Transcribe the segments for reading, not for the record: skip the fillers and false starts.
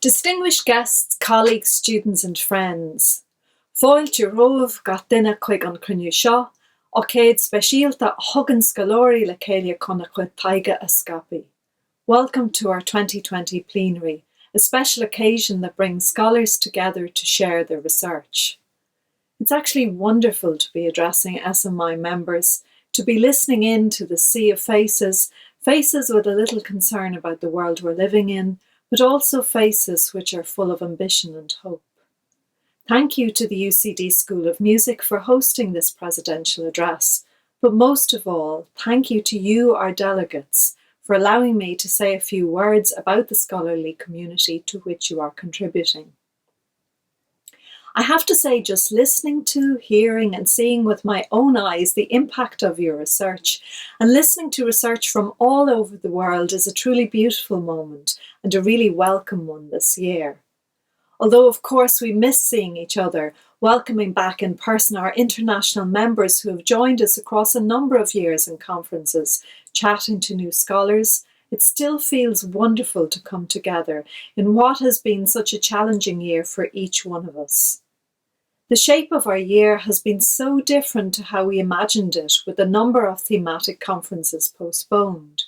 Distinguished guests, colleagues, students and friends, Fáilte romh gach duine chuig an cruinniú seo, ó céad speisialta thugann scalóirí le céile chuna chud taiga a scapaí. Welcome to our 2020 plenary, a special occasion that brings scholars together to share their research. It's actually wonderful to be addressing SMI members, to be listening in to the sea of faces, faces with a little concern about the world we're living in, but also faces which are full of ambition and hope. Thank you to the UCD School of Music for hosting this presidential address, but most of all, thank you to you, our delegates, for allowing me to say a few words about the scholarly community to which you are contributing. I have to say, just listening to, hearing and seeing with my own eyes the impact of your research and listening to research from all over the world is a truly beautiful moment and a really welcome one this year. Although, of course, we miss seeing each other, welcoming back in person our international members who have joined us across a number of years and conferences, chatting to new scholars, it still feels wonderful to come together in what has been such a challenging year for each one of us. The shape of our year has been so different to how we imagined it, with a number of thematic conferences postponed.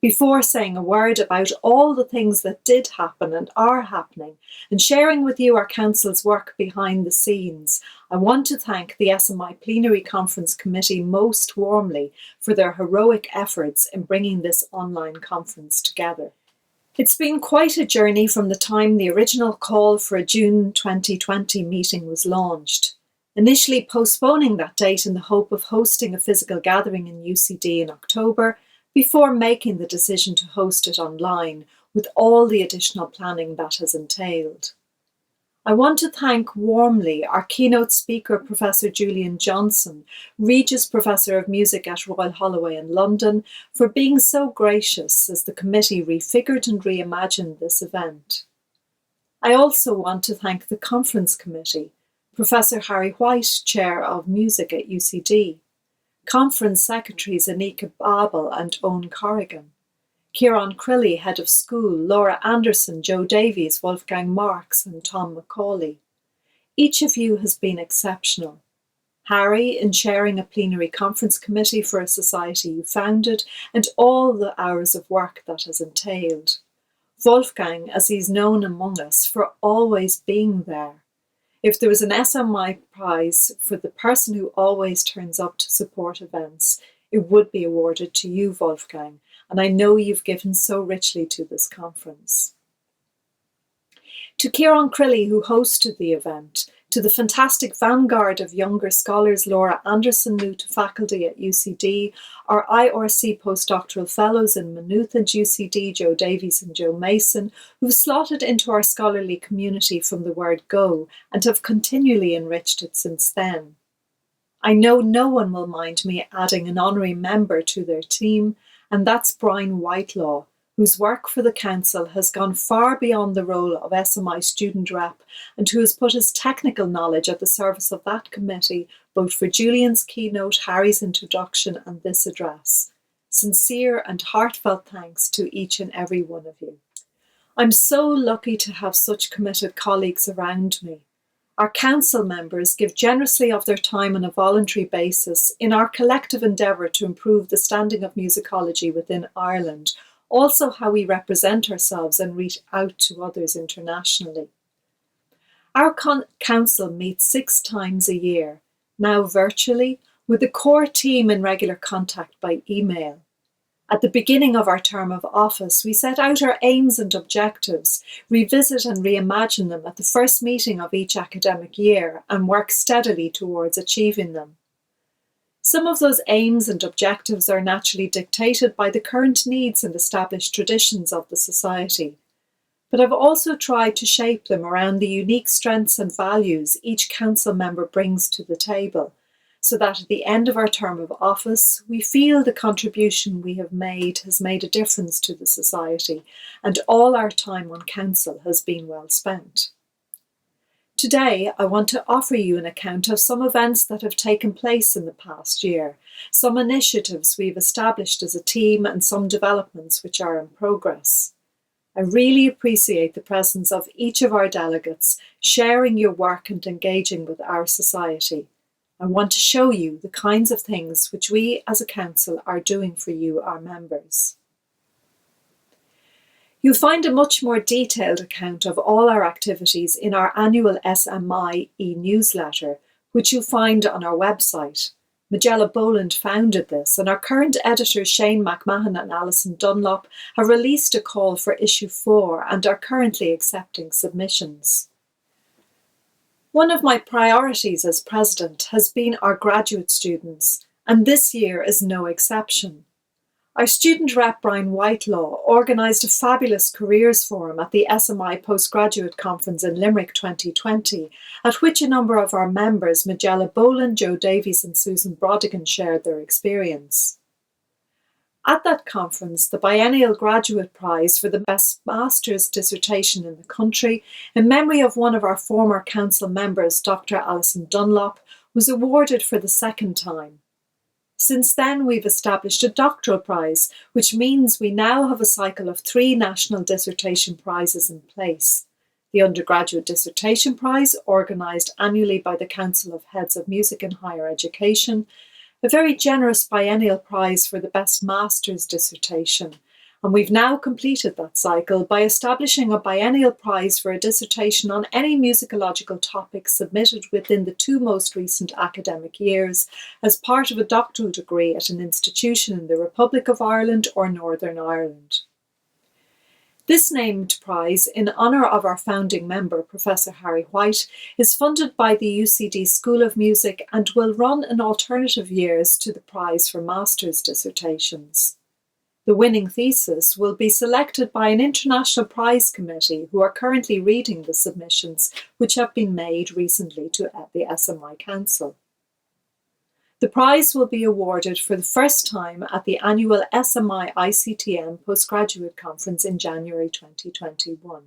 Before saying a word about all the things that did happen and are happening, and sharing with you our Council's work behind the scenes, I want to thank the SMI Plenary Conference Committee most warmly for their heroic efforts in bringing this online conference together. It's been quite a journey from the time the original call for a June 2020 meeting was launched, initially postponing that date in the hope of hosting a physical gathering in UCD in October, before making the decision to host it online with all the additional planning that has entailed. I want to thank warmly our keynote speaker, Professor Julian Johnson, Regis Professor of Music at Royal Holloway in London, for being so gracious as the committee refigured and reimagined this event. I also want to thank the conference committee, Professor Harry White, Chair of Music at UCD, Conference Secretaries Anika Babel and Owen Corrigan, Kieran Crilly, Head of School, Laura Anderson, Joe Davies, Wolfgang Marks and Tom Macaulay. Each of you has been exceptional. Harry in chairing a plenary conference committee for a society you founded and all the hours of work that has entailed. Wolfgang, as he's known among us, for always being there. If there was an SMI prize for the person who always turns up to support events, it would be awarded to you, Wolfgang, and I know you've given so richly to this conference. To Kieran Crilly, who hosted the event, to the fantastic vanguard of younger scholars, Laura Anderson, new to faculty at UCD, our IRC postdoctoral fellows in Maynooth and UCD, Joe Davies and Joe Mason, who've slotted into our scholarly community from the word go and have continually enriched it since then. I know no one will mind me adding an honorary member to their team, and that's Brian Whitelaw, whose work for the Council has gone far beyond the role of SMI student rep and who has put his technical knowledge at the service of that committee, both for Julian's keynote, Harry's introduction and this address. Sincere and heartfelt thanks to each and every one of you. I'm so lucky to have such committed colleagues around me. Our Council members give generously of their time on a voluntary basis in our collective endeavour to improve the standing of musicology within Ireland, also how we represent ourselves and reach out to others internationally. Our Council meets 6 times a year, now virtually, with the core team in regular contact by email. At the beginning of our term of office, we set out our aims and objectives, revisit and reimagine them at the first meeting of each academic year, and work steadily towards achieving them. Some of those aims and objectives are naturally dictated by the current needs and established traditions of the society, but I've also tried to shape them around the unique strengths and values each Council member brings to the table, so that at the end of our term of office, we feel the contribution we have made has made a difference to the society, and all our time on Council has been well spent. Today, I want to offer you an account of some events that have taken place in the past year, some initiatives we've established as a team and some developments which are in progress. I really appreciate the presence of each of our delegates sharing your work and engaging with our society. I want to show you the kinds of things which we as a council are doing for you, our members. You'll find a much more detailed account of all our activities in our annual SMI e-newsletter, which you'll find on our website. Majella Boland founded this, and our current editors Shane McMahon and Alison Dunlop have released a call for issue 4 and are currently accepting submissions. One of my priorities as president has been our graduate students, and this year is no exception. Our student rep Brian Whitelaw organised a fabulous careers forum at the SMI Postgraduate Conference in Limerick 2020, at which a number of our members, Majella Boland, Joe Davies and Susan Brodigan, shared their experience. At that conference, the biennial graduate prize for the best master's dissertation in the country, in memory of one of our former council members, Dr. Alison Dunlop, was awarded for the second time. Since then, we've established a doctoral prize, which means we now have a cycle of 3 national dissertation prizes in place. The Undergraduate Dissertation Prize, organised annually by the Council of Heads of Music in Higher Education, a very generous biennial prize for the best master's dissertation, and we've now completed that cycle by establishing a biennial prize for a dissertation on any musicological topic submitted within the 2 most recent academic years as part of a doctoral degree at an institution in the Republic of Ireland or Northern Ireland. This named prize, in honour of our founding member, Professor Harry White, is funded by the UCD School of Music and will run in alternative years to the prize for master's dissertations. The winning thesis will be selected by an international prize committee who are currently reading the submissions which have been made recently to the SMI Council. The prize will be awarded for the first time at the annual SMI ICTM Postgraduate Conference in January 2021.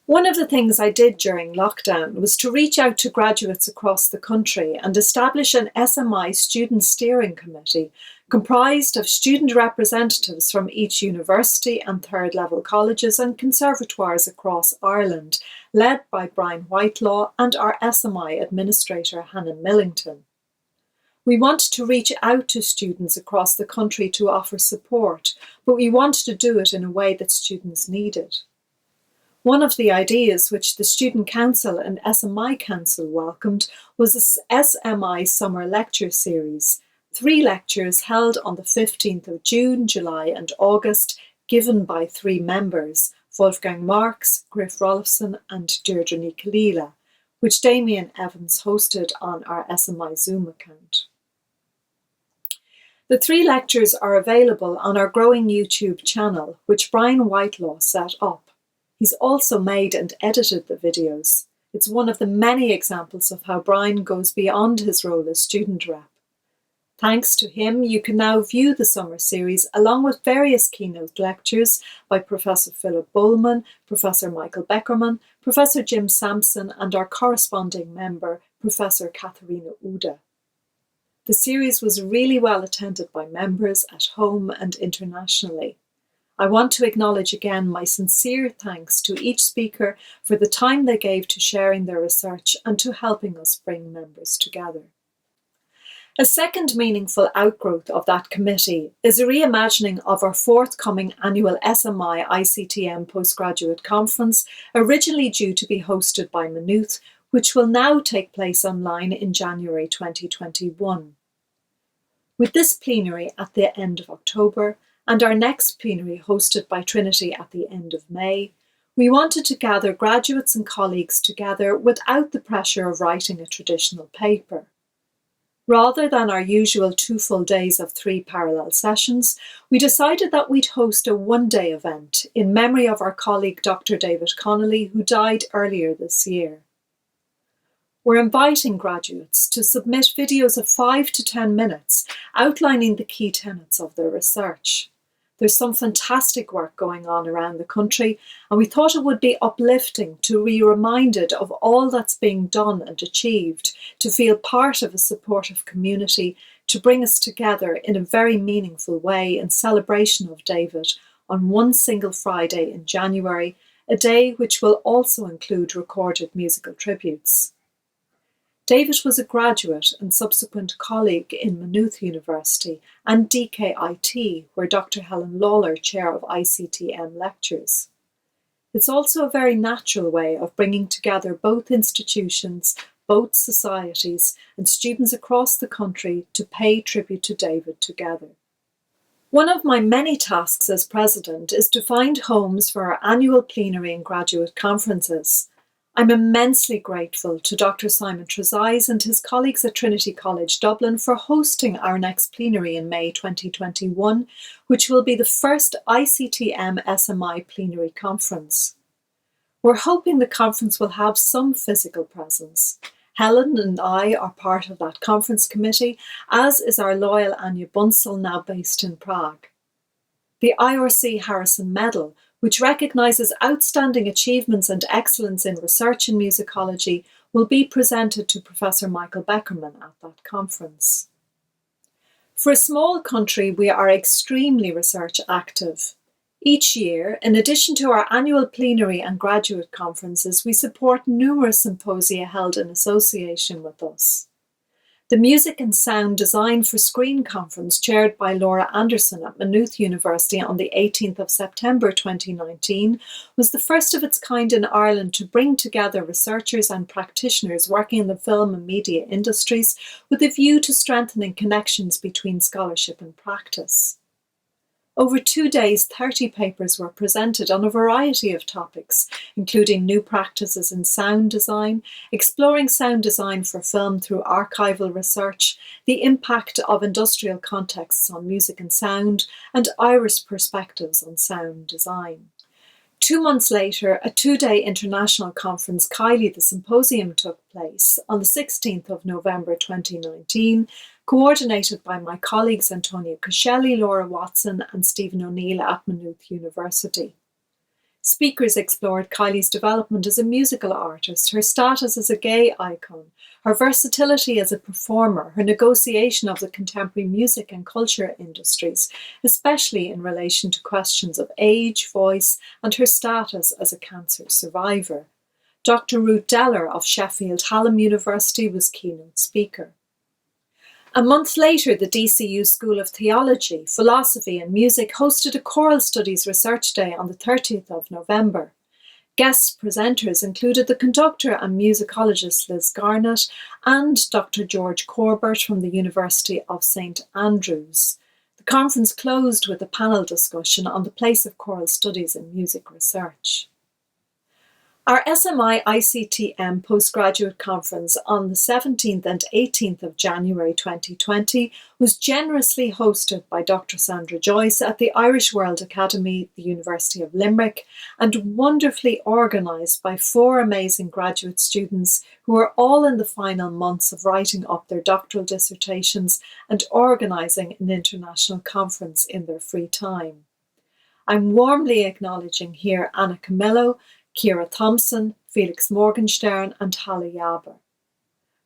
One of the things I did during lockdown was to reach out to graduates across the country and establish an SMI Student Steering Committee comprised of student representatives from each university and third-level colleges and conservatoires across Ireland, led by Brian Whitelaw and our SMI administrator Hannah Millington. We wanted to reach out to students across the country to offer support, but we wanted to do it in a way that students needed. One of the ideas which the Student Council and SMI Council welcomed was a SMI Summer Lecture Series, 3 lectures held on the 15th of June, July and August, given by 3 members, Wolfgang Marx, Griff Rolfson and Deirdre Ní Khalila, which Damien Evans hosted on our SMI Zoom account. The 3 lectures are available on our growing YouTube channel, which Brian Whitelaw set up. He's also made and edited the videos. It's one of the many examples of how Brian goes beyond his role as student rep. Thanks to him, you can now view the summer series along with various keynote lectures by Professor Philip Bullman, Professor Michael Beckerman, Professor Jim Sampson and our corresponding member, Professor Katharina Uda. The series was really well attended by members at home and internationally. I want to acknowledge again my sincere thanks to each speaker for the time they gave to sharing their research and to helping us bring members together. A second meaningful outgrowth of that committee is a reimagining of our forthcoming annual SMI ICTM Postgraduate Conference, originally due to be hosted by Maynooth, which will now take place online in January 2021. With this plenary at the end of October and our next plenary hosted by Trinity at the end of May, we wanted to gather graduates and colleagues together without the pressure of writing a traditional paper. Rather than our usual 2 full days of 3 parallel sessions, we decided that we'd host a one-day event in memory of our colleague Dr. David Connolly, who died earlier this year. We're inviting graduates to submit videos of 5 to 10 minutes outlining the key tenets of their research. There's some fantastic work going on around the country, and we thought it would be uplifting to be reminded of all that's being done and achieved, to feel part of a supportive community, to bring us together in a very meaningful way in celebration of David on one single Friday in January, a day which will also include recorded musical tributes. David was a graduate and subsequent colleague in Maynooth University and DKIT, where Dr. Helen Lawler, Chair of ICTM, lectures. It's also a very natural way of bringing together both institutions, both societies, and students across the country to pay tribute to David together. One of my many tasks as president is to find homes for our annual plenary and graduate conferences. I'm immensely grateful to Dr. Simon Trezise and his colleagues at Trinity College Dublin for hosting our next plenary in May 2021, which will be the first ICTM SMI Plenary Conference. We're hoping the conference will have some physical presence. Helen and I are part of that conference committee, as is our loyal Anya Bunsel, now based in Prague. The IRC Harrison Medal, which recognises outstanding achievements and excellence in research in musicology, will be presented to Professor Michael Beckerman at that conference. For a small country, we are extremely research active. Each year, in addition to our annual plenary and graduate conferences, we support numerous symposia held in association with us. The Music and Sound Design for Screen Conference, chaired by Laura Anderson at Maynooth University on the 18th of September 2019, was the first of its kind in Ireland to bring together researchers and practitioners working in the film and media industries with a view to strengthening connections between scholarship and practice. Over 2 days, 30 papers were presented on a variety of topics, including new practices in sound design, exploring sound design for film through archival research, the impact of industrial contexts on music and sound, and Irish perspectives on sound design. 2 months later, a 2-day international conference, Kylie the Symposium, took place on the 16th of November 2019, coordinated by my colleagues Antonia Cuscelli, Laura Watson and Stephen O'Neill at Maynooth University. Speakers explored Kylie's development as a musical artist, her status as a gay icon, her versatility as a performer, her negotiation of the contemporary music and culture industries, especially in relation to questions of age, voice, and her status as a cancer survivor. Dr. Ruth Deller of Sheffield Hallam University was keynote speaker. A month later, the DCU School of Theology, Philosophy and Music hosted a Choral Studies Research Day on the 30th of November. Guest presenters included the conductor and musicologist Liz Garnett and Dr. George Corbett from the University of St Andrews. The conference closed with a panel discussion on the place of choral studies in music research. Our SMI ICTM Postgraduate Conference on the 17th and 18th of January 2020 was generously hosted by Dr. Sandra Joyce at the Irish World Academy, the University of Limerick, and wonderfully organised by 4 amazing graduate students who are all in the final months of writing up their doctoral dissertations and organising an international conference in their free time. I'm warmly acknowledging here Anna Camillo, Ciara Thompson, Felix Morgenstern and Halle Jaber.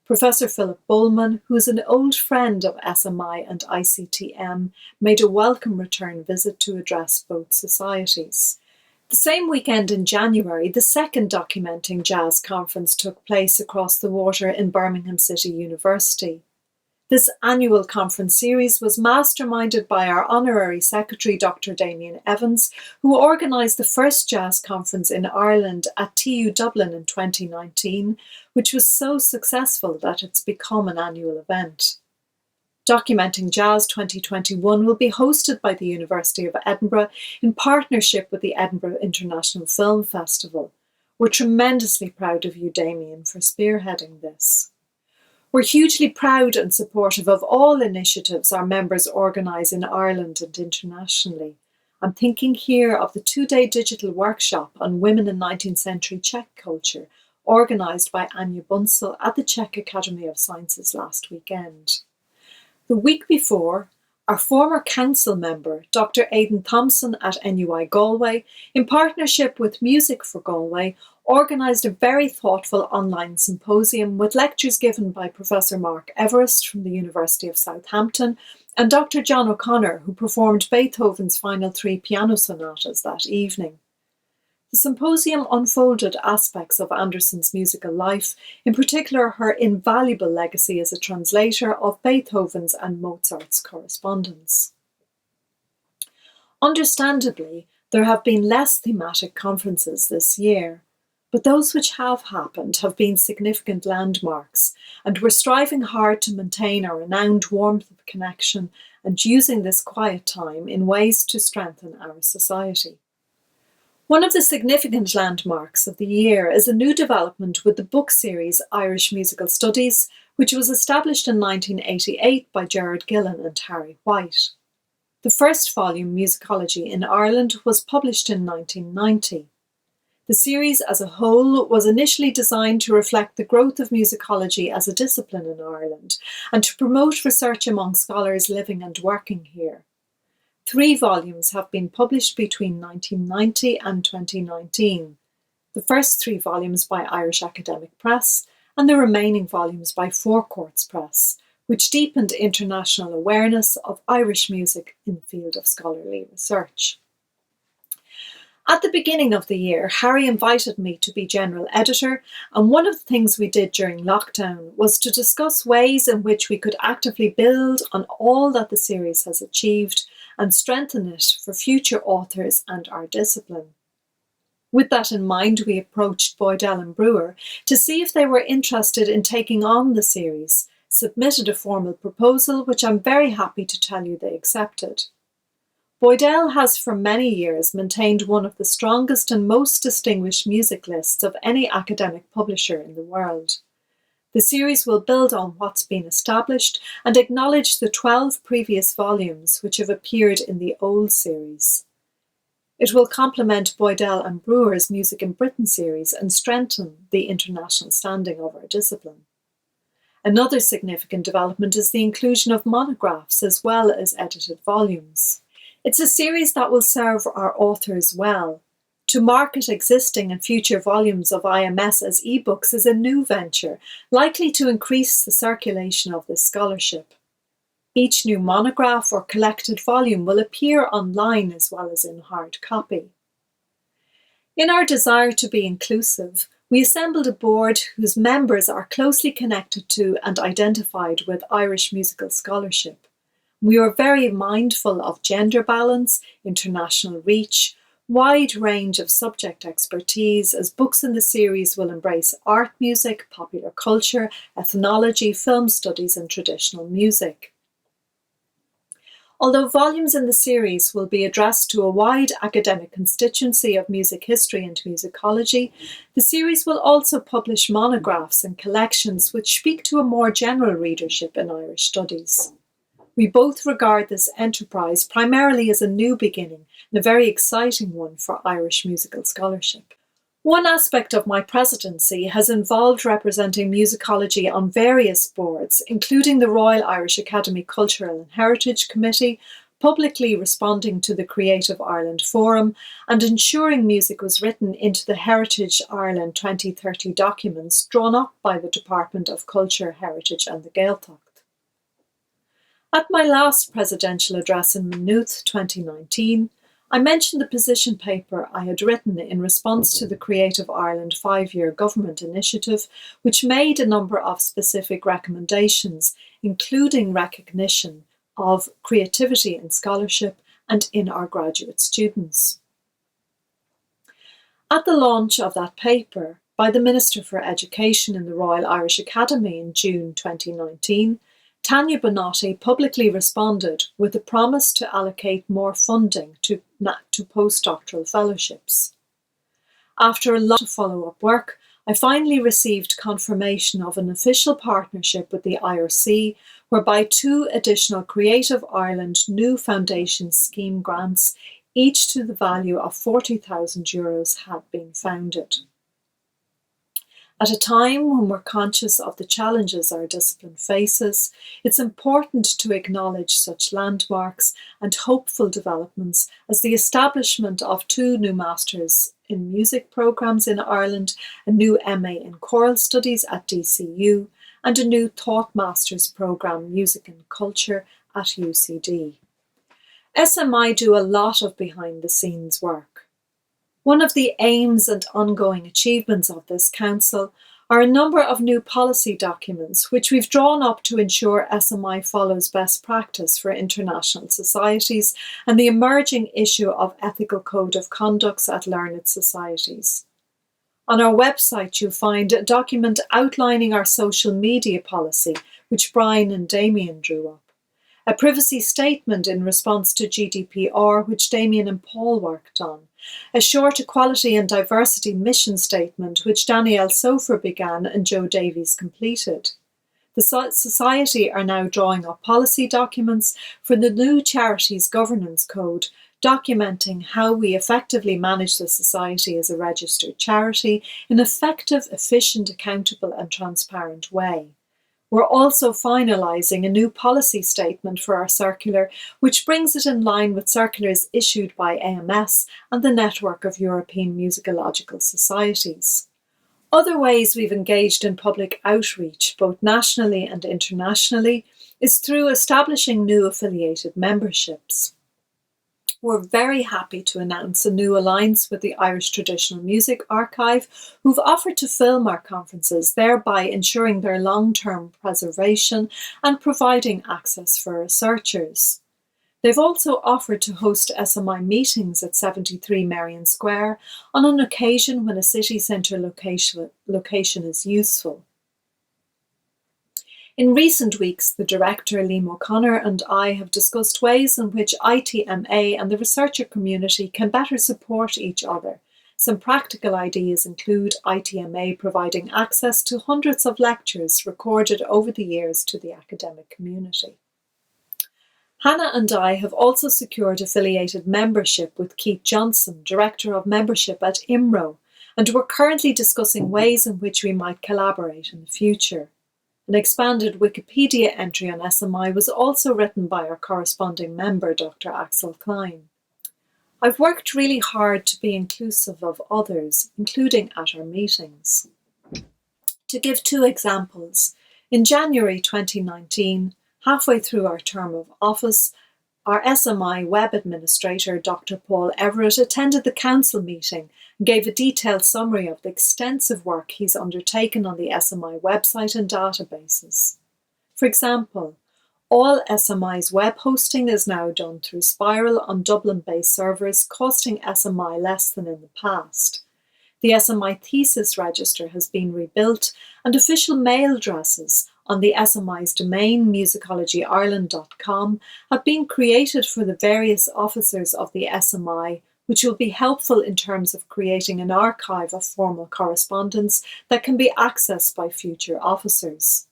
Professor Philip Bullman, who is an old friend of SMI and ICTM, made a welcome return visit to address both societies. The same weekend in January, the second Documenting Jazz conference took place across the water in Birmingham City University. This annual conference series was masterminded by our Honorary Secretary, Dr. Damien Evans, who organised the first jazz conference in Ireland at TU Dublin in 2019, which was so successful that it's become an annual event. Documenting Jazz 2021 will be hosted by the University of Edinburgh in partnership with the Edinburgh International Film Festival. We're tremendously proud of you, Damien, for spearheading this. We're hugely proud and supportive of all initiatives our members organise in Ireland and internationally. I'm thinking here of the 2-day digital workshop on women in 19th century Czech culture, organised by Anya Bunsel at the Czech Academy of Sciences last weekend. The week before, our former council member, Dr. Aidan Thompson at NUI Galway, in partnership with Music for Galway, organised a very thoughtful online symposium with lectures given by Professor Mark Everest from the University of Southampton and Dr. John O'Connor, who performed Beethoven's final 3 piano sonatas that evening. The symposium unfolded aspects of Anderson's musical life, in particular her invaluable legacy as a translator of Beethoven's and Mozart's correspondence. Understandably, there have been less thematic conferences this year, but those which have happened have been significant landmarks, and we're striving hard to maintain our renowned warmth of connection and using this quiet time in ways to strengthen our society. One of the significant landmarks of the year is a new development with the book series Irish Musical Studies, which was established in 1988 by Gerard Gillan and Harry White. The first volume, Musicology in Ireland, was published in 1990. The series as a whole was initially designed to reflect the growth of musicology as a discipline in Ireland and to promote research among scholars living and working here. 3 volumes have been published between 1990 and 2019, the first 3 volumes by Irish Academic Press and the remaining volumes by Four Courts Press, which deepened international awareness of Irish music in the field of scholarly research. At the beginning of the year, Harry invited me to be general editor, and one of the things we did during lockdown was to discuss ways in which we could actively build on all that the series has achieved and strengthen it for future authors and our discipline. With that in mind, we approached Boydell and Brewer to see if they were interested in taking on the series, submitted a formal proposal, which I'm very happy to tell you they accepted. Boydell has for many years maintained one of the strongest and most distinguished music lists of any academic publisher in the world. The series will build on what's been established and acknowledge the 12 previous volumes which have appeared in the old series. It will complement Boydell and Brewer's Music in Britain series and strengthen the international standing of our discipline. Another significant development is the inclusion of monographs as well as edited volumes. It's a series that will serve our authors well. To market existing and future volumes of IMS as ebooks is a new venture, likely to increase the circulation of this scholarship. Each new monograph or collected volume will appear online as well as in hard copy. In our desire to be inclusive, we assembled a board whose members are closely connected to and identified with Irish musical scholarship. We are very mindful of gender balance, international reach, wide range of subject expertise, as books in the series will embrace art music, popular culture, ethnology, film studies and traditional music. Although volumes in the series will be addressed to a wide academic constituency of music history and musicology, the series will also publish monographs and collections which speak to a more general readership in Irish studies. We both regard this enterprise primarily as a new beginning and a very exciting one for Irish musical scholarship. One aspect of my presidency has involved representing musicology on various boards, including the Royal Irish Academy Cultural and Heritage Committee, publicly responding to the Creative Ireland Forum, and ensuring music was written into the Heritage Ireland 2030 documents drawn up by the Department of Culture, Heritage and the Gaeltacht. At my last presidential address in Maynooth 2019, I mentioned the position paper I had written in response to the Creative Ireland 5-year government initiative, which made a number of specific recommendations, including recognition of creativity in scholarship and in our graduate students. At the launch of that paper by the Minister for Education in the Royal Irish Academy in June 2019, Tanya Bonotti publicly responded with a promise to allocate more funding to postdoctoral fellowships. After a lot of follow-up work, I finally received confirmation of an official partnership with the IRC, whereby 2 additional Creative Ireland New Foundation Scheme grants, each to the value of €40,000, had been founded. At a time when we're conscious of the challenges our discipline faces, it's important to acknowledge such landmarks and hopeful developments as the establishment of 2 new Masters in Music programmes in Ireland, a new MA in Choral Studies at DCU, and a new Thought Masters programme, Music and Culture, at UCD. SMI do a lot of behind-the-scenes work. One of the aims and ongoing achievements of this Council are a number of new policy documents which we've drawn up to ensure SMI follows best practice for international societies and the emerging issue of ethical code of conducts at learned societies. On our website, you'll find a document outlining our social media policy, which Brian and Damien drew up. A privacy statement in response to GDPR, which Damien and Paul worked on. A short equality and diversity mission statement, which Danielle Sofer began and Joe Davies completed. The Society are now drawing up policy documents for the new Charities Governance Code, documenting how we effectively manage the Society as a registered charity in an effective, efficient, accountable and transparent way. We're also finalising a new policy statement for our circular, which brings it in line with circulars issued by AMS and the Network of European Musicological Societies. Other ways we've engaged in public outreach, both nationally and internationally, is through establishing new affiliated memberships. We're very happy to announce a new alliance with the Irish Traditional Music Archive, who've offered to film our conferences, thereby ensuring their long-term preservation and providing access for researchers. They've also offered to host SMI meetings at 73 Merrion Square on an occasion when a city centre location is useful. In recent weeks, the Director, Liam O'Connor, and I have discussed ways in which ITMA and the researcher community can better support each other. Some practical ideas include ITMA providing access to hundreds of lectures recorded over the years to the academic community. Hannah and I have also secured affiliated membership with Keith Johnson, Director of Membership at IMRO, and we're currently discussing ways in which we might collaborate in the future. An expanded Wikipedia entry on SMI was also written by our corresponding member, Dr. Axel Klein. I've worked really hard to be inclusive of others, including at our meetings. To give two examples, in January 2019, halfway through our term of office, our SMI web administrator, Dr. Paul Everett, attended the council meeting and gave a detailed summary of the extensive work he's undertaken on the SMI website and databases. For example, all SMI's web hosting is now done through Spiral on Dublin-based servers, costing SMI less than in the past. The SMI thesis register has been rebuilt, and official mail addresses on the SMI's domain, musicologlyireland.com, have been created for the various officers of the SMI, which will be helpful in terms of creating an archive of formal correspondence that can be accessed by future officers.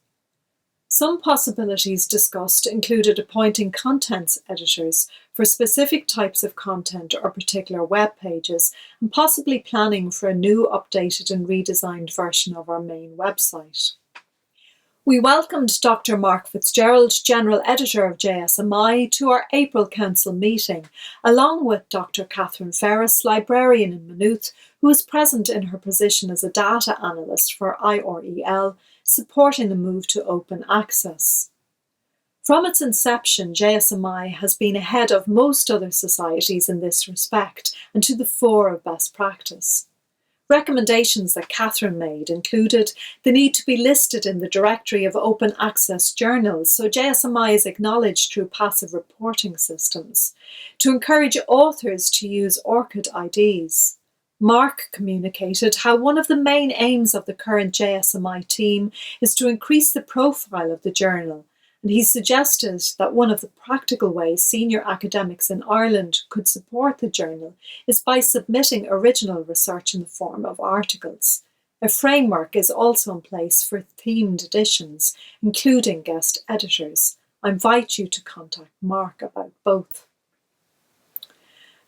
Some possibilities discussed included appointing contents editors for specific types of content or particular web pages, and possibly planning for a new, updated and redesigned version of our main website. We welcomed Dr. Mark Fitzgerald, General Editor of JSMI, to our April Council meeting, along with Dr. Catherine Ferris, librarian in Maynooth, who is present in her position as a data analyst for IREL, supporting the move to open access. From its inception, JSMI has been ahead of most other societies in this respect and to the fore of best practice. Recommendations that Catherine made included the need to be listed in the directory of open access journals, so JSMI is acknowledged through passive reporting systems, to encourage authors to use ORCID IDs. Mark communicated how one of the main aims of the current JSMI team is to increase the profile of the journal, and he suggested that one of the practical ways senior academics in Ireland could support the journal is by submitting original research in the form of articles. A framework is also in place for themed editions, including guest editors. I invite you to contact Mark about both.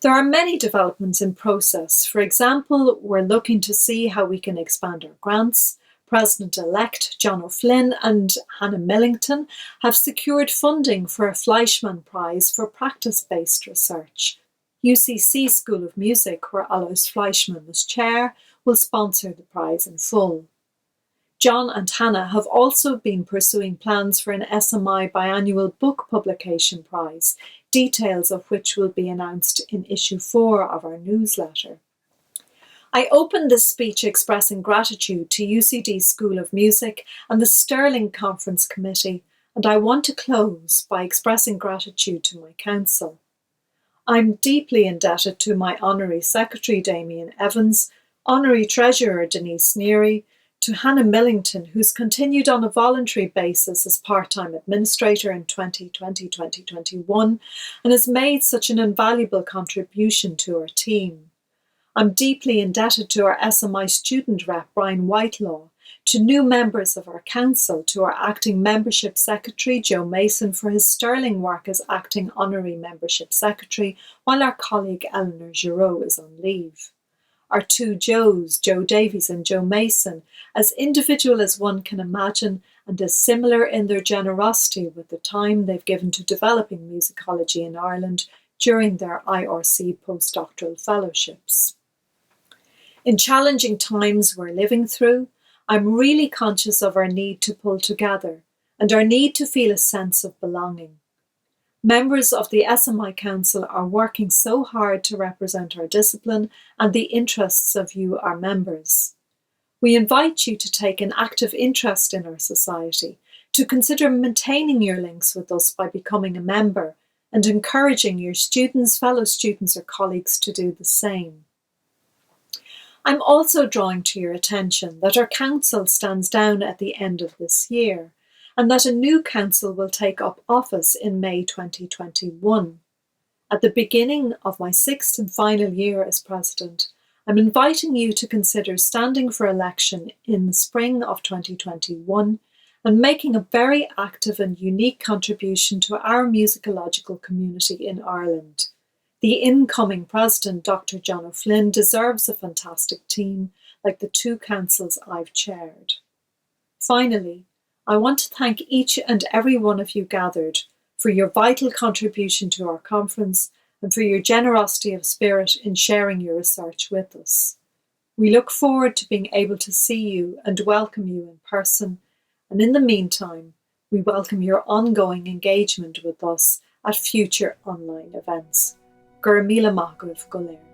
There are many developments in process. For example, we're looking to see how we can expand our grants. President-elect John O'Flynn and Hannah Millington have secured funding for a Fleischmann Prize for practice-based research. UCC School of Music, where Alois Fleischmann was chair, will sponsor the prize in full. John and Hannah have also been pursuing plans for an SMI biannual book publication prize, details of which will be announced in issue 4 of our newsletter. I opened this speech expressing gratitude to UCD School of Music and the Stirling Conference Committee, and I want to close by expressing gratitude to my council. I'm deeply indebted to my Honorary Secretary Damien Evans, Honorary Treasurer Denise Neary, to Hannah Millington, who's continued on a voluntary basis as part-time administrator in 2020-2021 and has made such an invaluable contribution to our team. I'm deeply indebted to our SMI student rep, Brian Whitelaw, to new members of our council, to our acting membership secretary, Joe Mason, for his sterling work as acting honorary membership secretary, while our colleague Eleanor Giraud is on leave. Our two Joes, Joe Davies and Joe Mason, as individual as one can imagine and as similar in their generosity with the time they've given to developing musicology in Ireland during their IRC postdoctoral fellowships. In challenging times we're living through, I'm really conscious of our need to pull together and our need to feel a sense of belonging. Members of the SMI Council are working so hard to represent our discipline and the interests of you, our members. We invite you to take an active interest in our society, to consider maintaining your links with us by becoming a member and encouraging your students, fellow students or colleagues to do the same. I'm also drawing to your attention that our council stands down at the end of this year and that a new council will take up office in May 2021. At the beginning of my 6th and final year as president, I'm inviting you to consider standing for election in the spring of 2021 and making a very active and unique contribution to our musicological community in Ireland. The incoming president, Dr. John O'Flynn, deserves a fantastic team like the two councils I've chaired. Finally, I want to thank each and every one of you gathered for your vital contribution to our conference and for your generosity of spirit in sharing your research with us. We look forward to being able to see you and welcome you in person, and in the meantime, we welcome your ongoing engagement with us at future online events. Gur míle maith go léir.